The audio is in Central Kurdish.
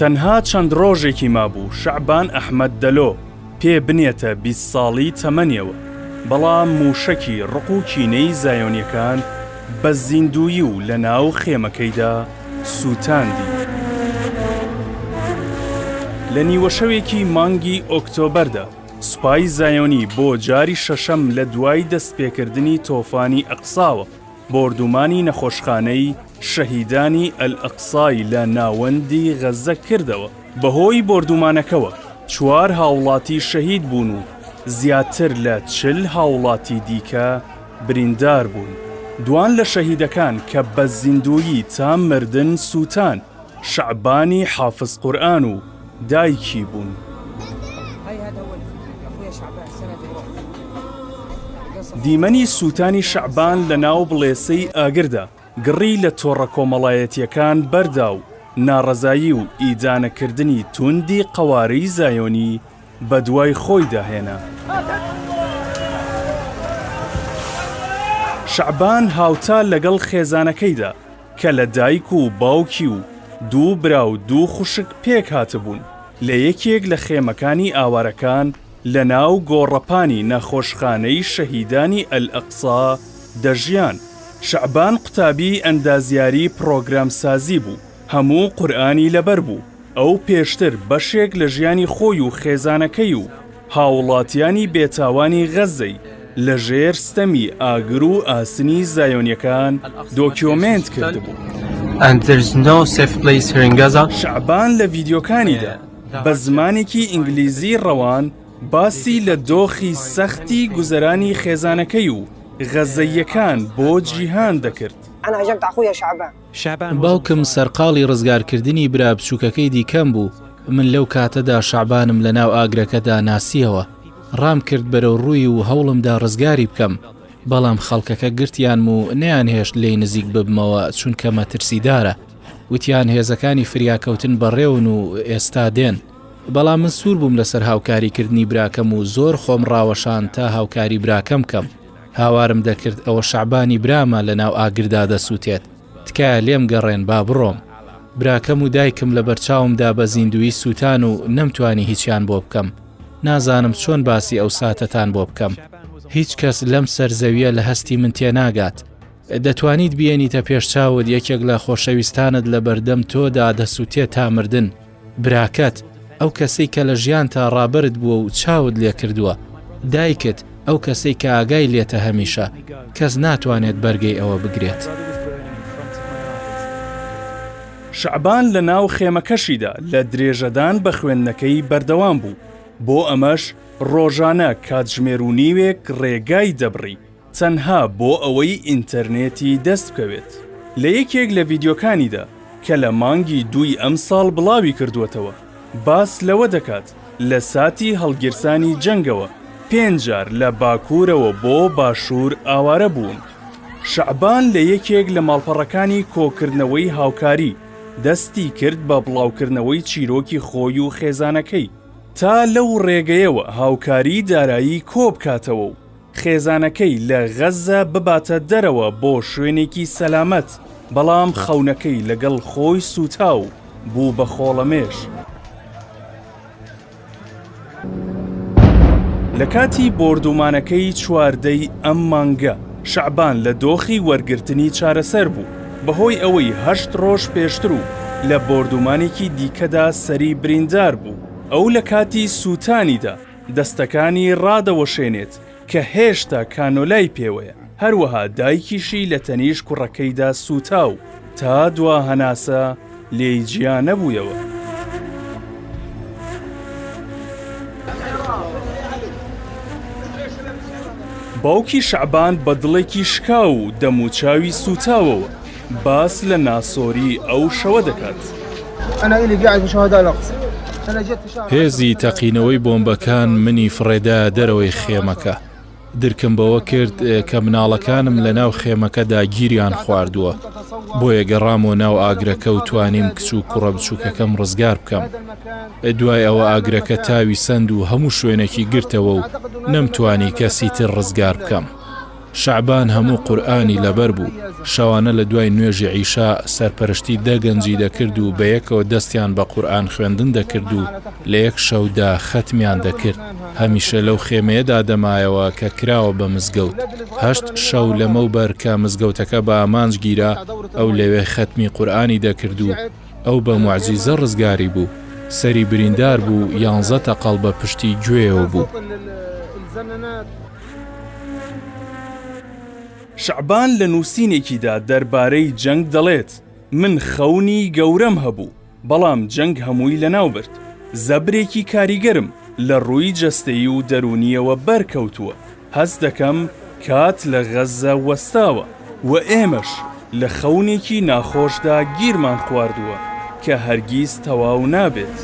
تەنها چەند ڕۆژێکی مابوو شەعبان ئەحمەد دەلۆ پێ بنێتە 20 ساڵی تەمەنیەوە، بەڵام موشەکی ڕق و کینەی زایۆنیەکان بە زیندووی و لە ناو خێمەکەیدا سووتاندی. لە نیوەشەوێکی مانگی ئۆکتۆبەردا سوپای زایۆنی بۆ جاری شەشەم لە دوای دەستپێکردنی تۆفانی ئەقساوە بۆردومانی نەخۆشخانەی شەهیدانی ئەلئەقسای لە ناوەندی غەزە کردەوە. بەهۆی بۆردومانەکەوە 4 هاوڵاتی شەهید بوون و زیاتر لە 40 هاوڵاتی دیکە بریندار بوون. دوان لە شەهیدەکان کە بە زیندوویی تا مردن سووتان شەعبانی حافظ قورئان و دایکی بوون. دیمەنی سووتانی شەعبان لە ناو بڵێسەی ئاگردا گڕی لە تۆڕە کۆمەڵایەتیەکان بەردا و ناڕەزایی و ئیدانەکردنی توندی قەوارەی زایۆنی بە دوای خۆی داهێنا. شەعبان هاوتا لەگەڵ خێزانەکەیدا کە لە دایک و باوکی و 2 برا و 2 خوشک پێک هاتبوون لە یەکێک لە خێمەکانی ئاوارەکان لە ناو گۆڕەپانی نەخۆشخانەی شەهیدانی ئەلئەقسا دەژیان. شەعبان قوتابی ئەندازیاری پرۆگرامسازی بوو، هەموو قورئانی لەبەر بوو. ئەو پێشتر بەشێک لە ژیانی خۆی و خێزانەکەی و هاوڵاتیانی بێتاوانی غەزەی لە ژێر ستەمی ئاگر و ئاسنی زایۆنیەکان دۆکیۆمنت کردبوو. شەعبان لە ڤیدیۆکانیدا بە زمانێکی ئینگلیزی ڕەوان باسی لە دۆخی سەختی گوزەرانی خێزانەکەی و غەزەییەکان بۆ جیهان دەکرد. باوکم سەرقاڵی ڕزگارکردنی برا بچووکەکەی دیکەم بوو. من لەو کاتەدا شەعبانم لە ناو ئاگرەکەدا ناسیەوە. ڕام کرد بەرەو ڕووی و هەوڵمدا ڕزگاری بکەم، بەڵام خەڵکەکە گرتیان و نەیانهێشت لێی نزیک ببمەوە چونکە مەترسیدارە. وتیان هێزەکانی فریاکەوتن بەڕێون و ئێستا دێن. بەڵام من سوور بووم لەسەر هاوکاریکردنی براکەم و زۆر خۆم ڕاوەشان تا هاوکاری براکەم کەم. هاوارم دەکرد ئەوە شەعبانی برامە لە ناو ئاگردا دەسووتێت، تکایە لێم گەڕێن با بڕۆم. براکەم و دایکم لە بەرچاومدا بە زیندوی سووتان و نەمتوانی هیچیان بۆ بکەم. نازانم چۆن باسی ئەو ساتەتان بۆ بکەم. هیچ کەس لەم سەرزەویە لە هەستی من تێناگات. دەتوانیت بێنیتە پێشچاوت یەکێک لە خۆشەویستانت لە بەردەم تۆدا دەسووتێت تا مردن. براکەت ئەو کەسەی کە لە ژیان تا ڕابرد بووە و چاوت لێ کردووە. دایکت ئەو کەسەی کە ئاگای لێتە هەمیشە، کەس ناتوانێت بەرگەی ئەوە بگرێت. شەعبان لە ناو خێمەکەشیدا لە درێژەدان بە خوێندنەکەی بەردەوام بوو. بۆ ئەمەش ڕۆژانە کاتژمێر و نیوێک ڕێگای دەبڕی تەنها بۆ ئەوەی ئینتەرنێتی دەست بکەوێت. لە یەکێک لە ڤیدیۆکانیدا کە لە مانگی 2 ئەم ساڵ بڵاوی کردووەتەوە باس لەوە دەکات لە ساتی هەڵگیرسانی جەنگەوە 5 جار لە باکوورەوە بۆ باشوور ئاوارە بوون. شەعبان لە یەکێک لە ماڵپەڕەکانی کۆکردنەوەی هاوکاری دەستی کرد بە بڵاوکردنەوەی چیرۆکی خۆی و خێزانەکەی تا لەو ڕێگەیەوە هاوکاری دارایی کۆبکاتەوە و خێزانەکەی لە غەزە بباتە دەرەوە بۆ شوێنێکی سەلامەت، بەڵام خەونەکەی لەگەڵ خۆی سووتا و بوو بە خۆڵەمێش. لە کاتی بۆردومانەکەی 4 ئەم مانگە شەعبان لە دۆخی وەرگرتنی چارەسەر بوو بەهۆی ئەوەی 8 ڕۆژ پێشتر و لە بۆردومانێکی دیکەدا سەری بریندار بوو. ئەو لە کاتی سووتانیدا دەستەکانی ڕادەوەشێنێت کە هێشتا کانۆلای پێوەیە. هەروەها دایکیشی لە تەنیش کوڕەکەیدا سووتا و تا دوا هەناسە لێی گیان نەبوویەوە. باوکی شەعبان بە دڵێکی شکاو و دەموچاوی سووتاوەوە باس لە ناسۆری ئەو شەوە دەکات. هێزی تەقینەوەی بۆمبەکان منی فڕێدا دەرەوەی خێمەکە. درکم بەوە کرد کە مناڵەکانم لە ناو خێمەکەدا گیریان خواردووە. بۆیە گەڕامەوە ناو ئاگرەکە و توانیم کچ و کوڕە بچووکەکەم ڕزگار بکەم. دوای ئەوە ئاگرەکە تاوی سند و هەموو شوێنێکی گرتەوە و نەمتوانی کەسی تر ڕزگار بکەم. شعبان هەموو قورئانی لەبەر بوو. شەوانە لە دوای نوێژی عیشا سەرپەرشتی دەگەنجی دەکرد و بە یەکەوە دەستیان بە قورئان خوێندن دەکرد و لە یەک شەودا ختمیان دەکرد. هەمیشە لەو خێمەیەدا دەمایەوە کە کراوە بە مزگەوت. 8 شەو لەمەوبەر کە مزگەوتەکە بە ئامانج گیرا ئەو لەوێ ختمی قورئانی دەکرد و ئەو بە موعجیزە ڕزگاری بوو. سەری بریندار بوو 11 تەقەڵ بە پشتی گوێەوە بوو. شعبان لە نووسینێکیدا دەربارەی جەنگ دەڵێت من خەونی گەورەم هەبوو بەڵام جەنگ هەمووی لەناو برد. زەبرێکی کاریگەرم لە ڕووی جەستەیی و دەرونیەوە بەرکەوتووە. هەست دەکەم کات لە غەزە وەستاوە و ئێمەش لە خەونێکی ناخۆشدا گیرمان خواردووە کە هەرگیز تەواو نابێت.